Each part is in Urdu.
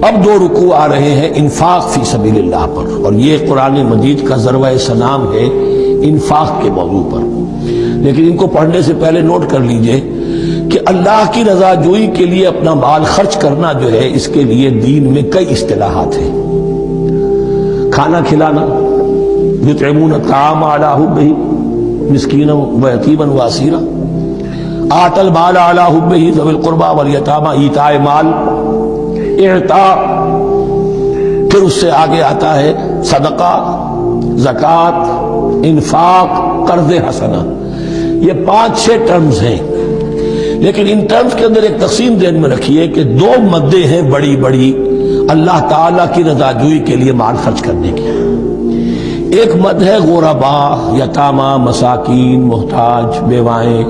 اب دو رکوع آ رہے ہیں انفاق فی سبیل اللہ پر، اور یہ قرآن مجید کا ذروہ سلام ہے انفاق کے موضوع پر۔ لیکن ان کو پڑھنے سے پہلے نوٹ کر لیجئے کہ اللہ کی رضا جوئی کے لیے اپنا مال خرچ کرنا جو ہے، اس کے لیے دین میں کئی اصطلاحات ہیں۔ کھانا کھلانا، یطعمون الطعام علی حبہ مسکینا ویتیما واسیرا، آتى المال علی حبہ ذوی القربى والیتامى، ایتاء مال، اعطاء، پھر اس سے آگے آتا ہے صدقہ، زکوٰۃ، انفاق، قرض حسنہ۔ یہ 5-6 ٹرمز ہیں، لیکن ان ٹرمز کے اندر ایک تقسیم ذہن میں رکھیے کہ 2 مدیں ہیں بڑی بڑی اللہ تعالیٰ کی رضا جوئی کے لیے مال خرچ کرنے کی۔ ایک مد ہے غربا، یتامہ، مساکین، محتاج، بیوائیں،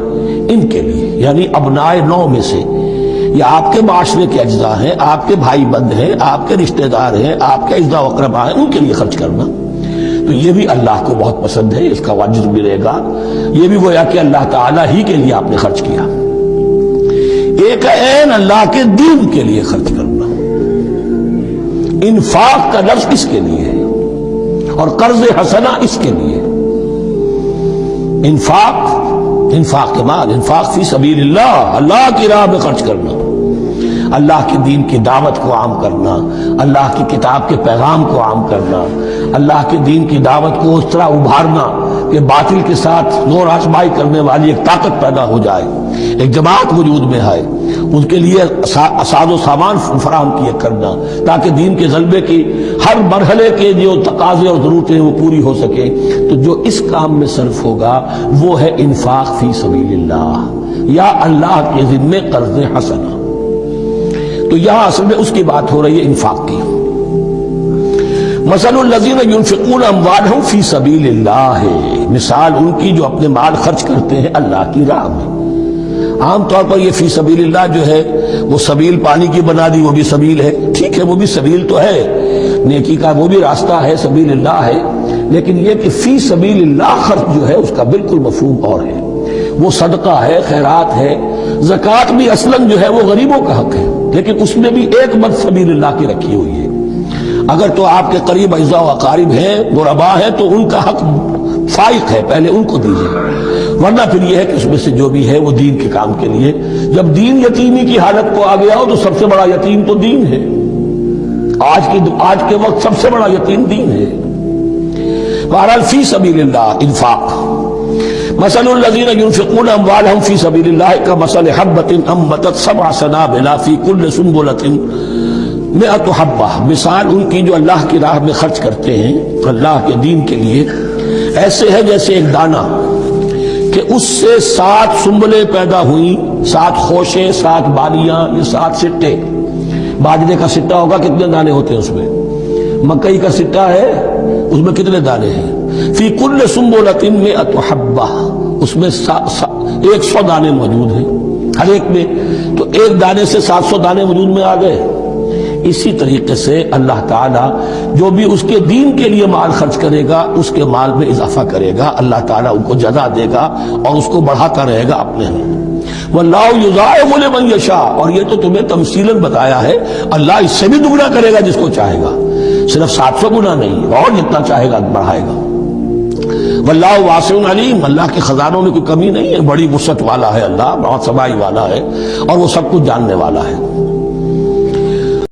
ان کے لیے، یعنی ابنائے نو میں سے، یہ آپ کے معاشرے کے اجزاء ہیں، آپ کے بھائی بند ہیں، آپ کے رشتہ دار ہیں، آپ کے اجزاء و اقرباء ہیں، ان کے لیے خرچ کرنا۔ تو یہ بھی اللہ کو بہت پسند ہے، اس کا اجر ملے گا۔ یہ بھی گویا کہ اللہ تعالیٰ ہی کے لیے آپ نے خرچ کیا۔ ایک عین اللہ کے دین کے لیے خرچ کرنا، انفاق کا لفظ اس کے لیے ہے، اور قرض حسنہ اس کے لیے۔ انفاق کے مال، انفاق فی سبیل اللہ، اللہ کی راہ میں خرچ کرنا، اللہ کے دین کی دعوت کو عام کرنا، اللہ کی کتاب کے پیغام کو عام کرنا، اللہ کے دین کی دعوت کو اس طرح ابھارنا کہ باطل کے ساتھ زور آزمائی کرنے والی ایک طاقت پیدا ہو جائے، ایک جماعت وجود میں آئے، ان کے لیے اساز و سامان فراہم کیے کرنا، تاکہ دین کے غلبے کی ہر مرحلے کے جو تقاضے اور ضرورتیں وہ پوری ہو سکیں۔ تو جو اس کام میں صرف ہوگا وہ ہے انفاق فی سبیل اللہ، یا اللہ کے ذمے قرض حسنہ۔ تو یہاں اصل میں اس کی بات ہو رہی ہے انفاق کی۔ مثل الذین ينفقون اموالهم فی سبیل اللہ ہے، مثال ان کی جو اپنے مال خرچ کرتے ہیں اللہ کی راہ میں۔ عام طور پر یہ فی سبیل اللہ جو ہے وہ سبیل پانی کی بنا دی، وہ بھی سبیل ہے، ٹھیک ہے، وہ بھی سبیل تو ہے، نیکی کا وہ بھی راستہ ہے، سبیل اللہ ہے، لیکن یہ کہ فی سبیل اللہ خرچ جو ہے اس کا بالکل مفہوم اور ہے۔ وہ صدقہ ہے، خیرات ہے، زکوٰۃ بھی اصلاً جو ہے وہ غریبوں کا حق ہے، لیکن اس میں بھی ایک مد سبیل اللہ کی رکھی ہوئی ہے۔ اگر تو آپ کے قریب اعزاء و اقارب ہیں، غربا ہیں، تو ان کا حق فائق ہے، پہلے ان کو دیجیے، ورنہ پھر یہ ہے کہ اس میں سے جو بھی ہے وہ دین کے کام کے لیے۔ جب دین یتیمی کی حالت کو آ گیا ہو تو سب سے بڑا یتیم تو دین ہے، آج کے وقت سب سے بڑا یتیم دین ہے۔ بہرحال فی سبیل اللہ انفاق۔ مثل الذین ينفقون اموالهم فی سبیل اللہ کمثل حبۃ انبتت 7 سنابل فی کل سنبلۃ 100 حبہ، مثال ان کی جو اللہ کی راہ میں خرچ کرتے ہیں اللہ کے دین کے لیے، ایسے ہے جیسے ایک دانہ کہ اس سے 7 سنبلیں پیدا ہوئیں، 7 خوشیں، 7 بالیاں، یہ 7 سٹے۔ باجرے کا سٹا ہوگا کتنے دانے ہوتے ہیں اس میں؟ مکئی کا سٹا ہے اس میں کتنے دانے ہیں؟ فی کل سنبلۃ 100 حبہ، اس میں 100 دانے موجود ہیں ہر ایک میں، تو ایک دانے سے 700 دانے وجود میں آ گئے۔ اسی طریقے سے اللہ تعالیٰ جو بھی اس کے دین کے لیے مال خرچ کرے گا اس کے مال میں اضافہ کرے گا، اللہ تعالیٰ ان کو جزا دے گا اور اس کو بڑھاتا رہے گا اپنے ہاں۔ واللہ یضاعف لمن یشاء، اور یہ تو تمہیں تمثیلاً بتایا ہے، اللہ اس سے بھی دگنا کرے گا جس کو چاہے گا، صرف 700 گنا نہیں، اور جتنا چاہے گا بڑھائے گا۔ واللہ واسع علیم، اللہ کے خزانوں میں کوئی کمی نہیں ہے، بڑی وسعت والا ہے اللہ، بہت سبائی والا ہے، اور وہ سب کچھ جاننے والا ہے۔